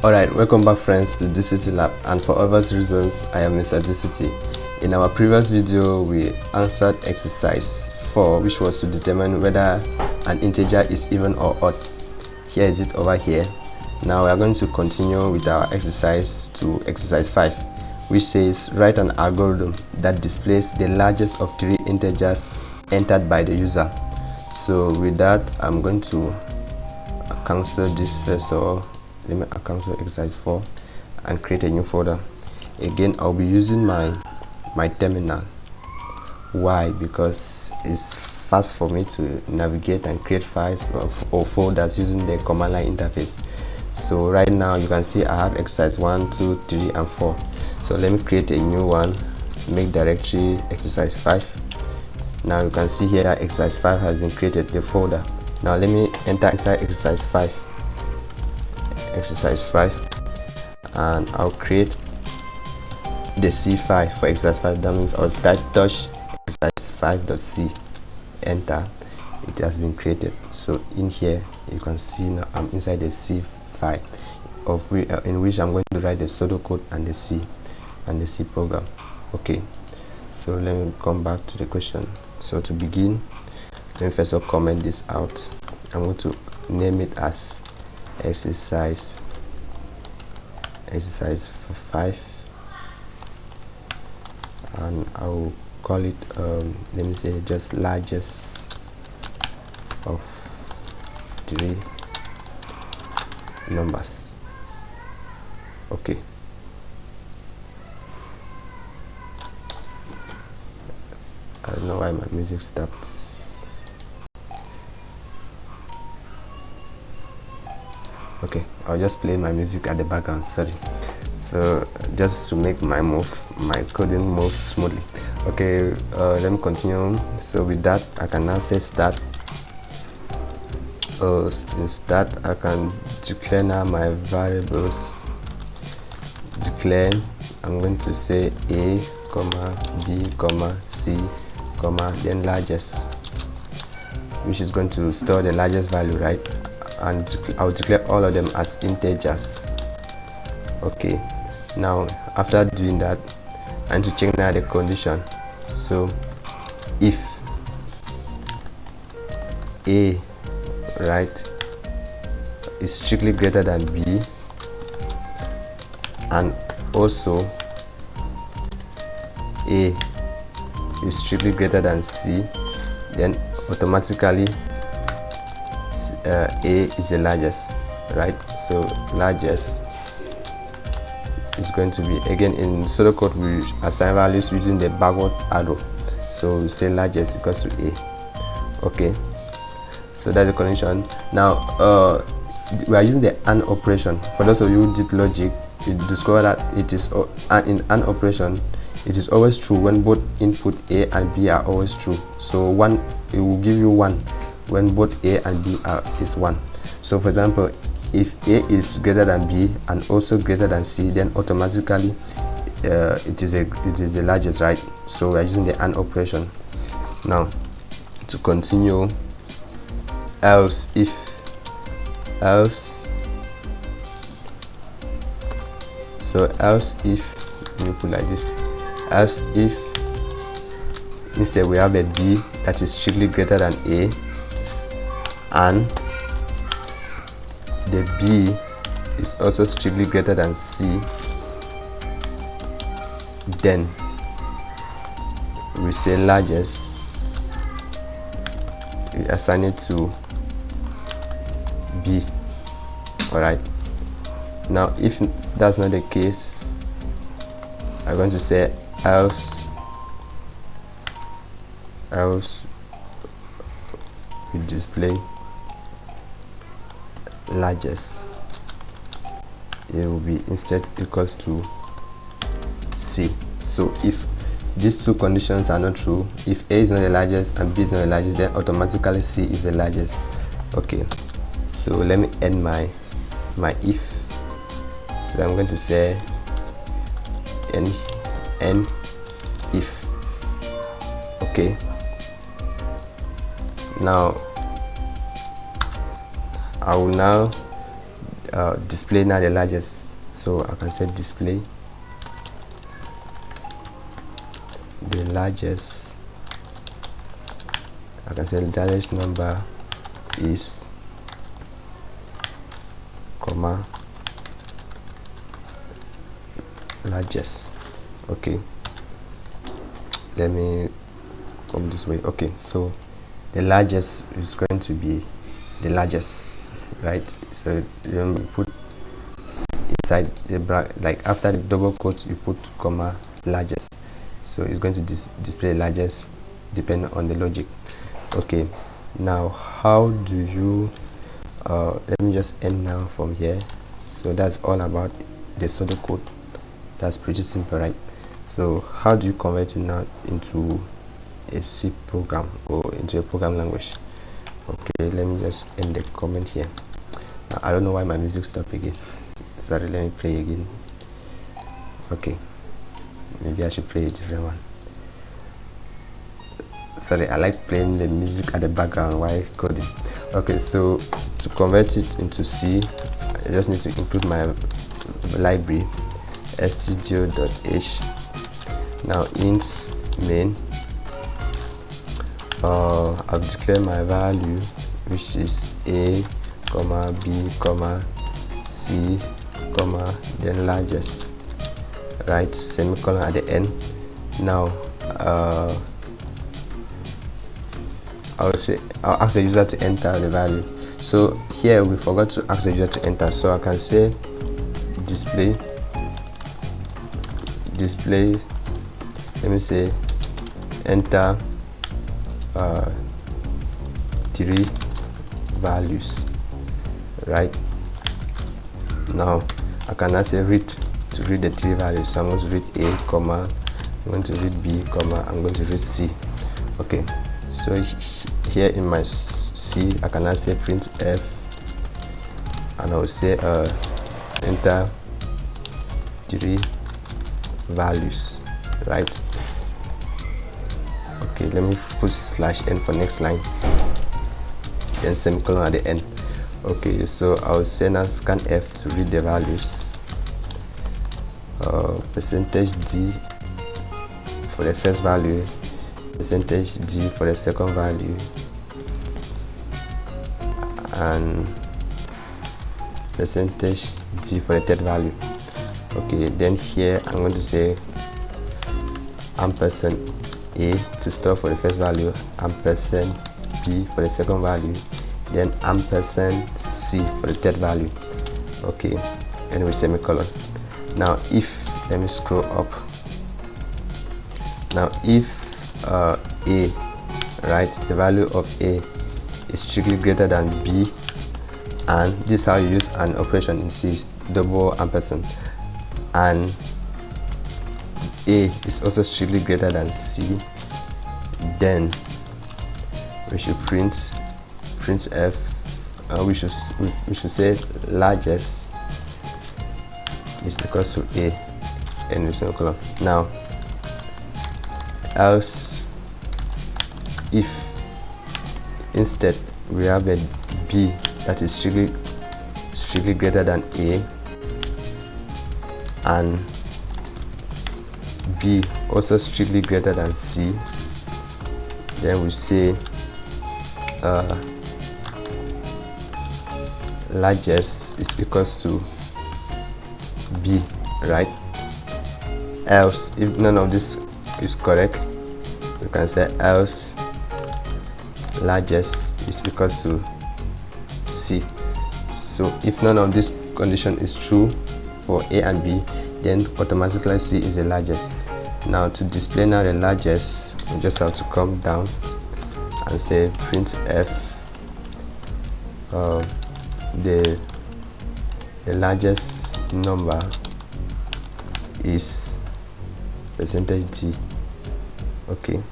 Alright, welcome back friends to DCT Lab, and for obvious reasons I am Mr. DCT. In our previous video we answered exercise 4, which was to determine whether an integer is even or odd. Here is it over here. Now we are going to continue with our exercise to exercise 5, which says write an algorithm that displays the largest of 3 integers entered by the user. So with that, I'm going to cancel this first, so let me cancel exercise 4 and create a new folder. Again, I'll be using my terminal. Why? Because it's fast for me to navigate and create files or folders using the command line interface. So right now you can see I have exercise 1, 2, 3 and 4. So let me create a new one, make directory exercise 5. Now you can see here that exercise 5 has been created, the folder. Now let me enter inside exercise 5, and I'll create the C file for exercise 5. That means I'll touch exercise 5.c, enter. It has been created. So in here you can see now I'm inside the C file in which I'm going to write the pseudocode and the C program. Okay, so let me come back to the question. So to begin, let me first of all comment this out. I'm going to name it as exercise 5, and I will call it let me say just largest of 3 numbers. Okay, I don't know why my music stopped. Okay, I'll just play my music at the background, sorry. So just to make my coding move smoothly. Okay, let me continue. So with that, I can now say start. In start, I can declare now my variables. Declare, I'm going to say a, b, c, then largest, which is going to store the largest value, right? And I'll declare all of them as integers. Okay, now after doing that, I need to check now the condition. So if a, right, is strictly greater than b, and also a is strictly greater than c, then automatically a is the largest, right? So largest is going to be, again in pseudocode we assign values using the backward arrow, so we say largest equals to a. Okay, so that's the condition. Now we are using the AND operation. For those of you who did logic, you discover that it is in AND operation it is always true when both input a and b are always true. So one, it will give you 1 when both a and b is 1. So for example, if a is greater than b and also greater than c, then automatically it is the largest, right? So we are using the AND operation. Now to continue, else if let me put like this, else if instead we have a b that is strictly greater than a and the b is also strictly greater than c, then we say largest, we assign it to b. Alright, now if that's not the case, I'm going to say else we display largest. It will be instead equals to c. So if these two conditions are not true, if a is not the largest and b is not the largest, then automatically c is the largest. Okay, so let me end my if. So I'm going to say n if. Okay, now I will now display now the largest, so I can say display the largest. I can say the largest number is comma largest. Okay, let me come this way. Okay, so the largest is going to be the largest, right? So you put inside the bracket, like after the double quote you put comma largest, so it's going to display largest depending on the logic. Okay, now how do you let me just end now from here. So that's all about the pseudocode. That's pretty simple, right? So how do you convert it now into a C program or into a program language? Okay, let me just end the comment here. Now, I don't know why my music stopped again. Sorry, let me play again. Okay, maybe I should play a different one. Sorry, I like playing the music at the background while coding. Okay, so to convert it into C, I just need to include my library stdio.h. now int main, I've declared my value, which is a comma b comma c comma then largest, right, semicolon at the end. Now I'll ask the user to enter the value. So here we forgot to ask the user to enter, so I can say display, let me say enter 3 values, right? Now I can now say read to read the 3 values. So I'm going to read a comma, I'm going to read b comma, I'm going to read c. Okay, so here in my C I can now say print f, and I will say enter 3 values, right? Okay, let me put /n for next line, then semicolon at the end. Okay, so I will say now scan f to read the values, %d for the first value, %d for the second value, and %d for the third value. Okay, then here I'm going to say ampersand a to store for the first value, ampersand b for the second value, then ampersand c for the third value. Okay, and with semicolon. Now if, let me scroll up. Now if a, right, the value of a is strictly greater than b, and this is how you use an operation in C, double ampersand, and a is also strictly greater than c, then we should print f, we should say largest is equals to a, and with semicolon. Now else if instead we have a b that is strictly greater than a, and b also strictly greater than c, then we say largest is equals to b, right? Else if none of this is correct, we can say else largest is equals to c. So if none of this condition is true for a and b, then automatically c is the largest. Now to display now the largest, we just have to come down and say print f, the largest number is %d. Okay,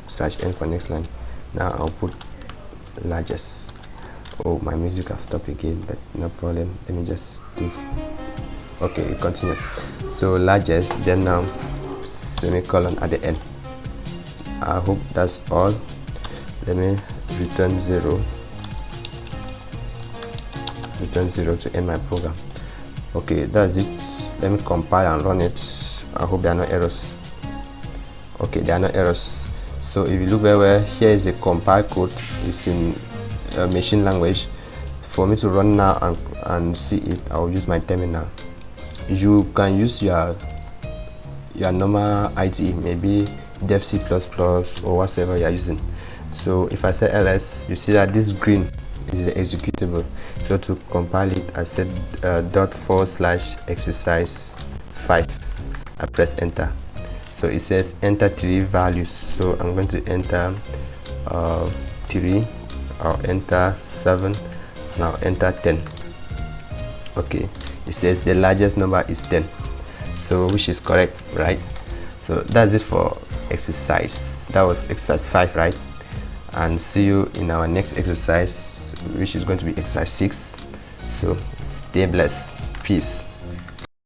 /n for next line. Now I'll put largest. Oh, my music has stopped again, but no problem, let me just do. Okay, it continues. So largest, then now semicolon at the end. I hope that's all. Let me return 0, return 0 to end my program. Okay, that's it. Let me compile and run it. I hope there are no errors. Okay, there are no errors. So if you look very well, here is the compile code. It's in machine language. For me to run now and see it, I'll use my terminal. You can use your normal IDE, maybe dev C++ or whatever you are using. So if I say ls, you see that this green is the executable. So to compile it, I said .4/exercise 5. I press enter. So it says enter 3 values. So I'm going to enter 3. I'll enter 7. Now enter 10. Okay, it says the largest number is 10, so which is correct, right? So that's it for exercise. That was exercise 5, right? And see you in our next exercise, which is going to be exercise 6. So stay blessed. Peace.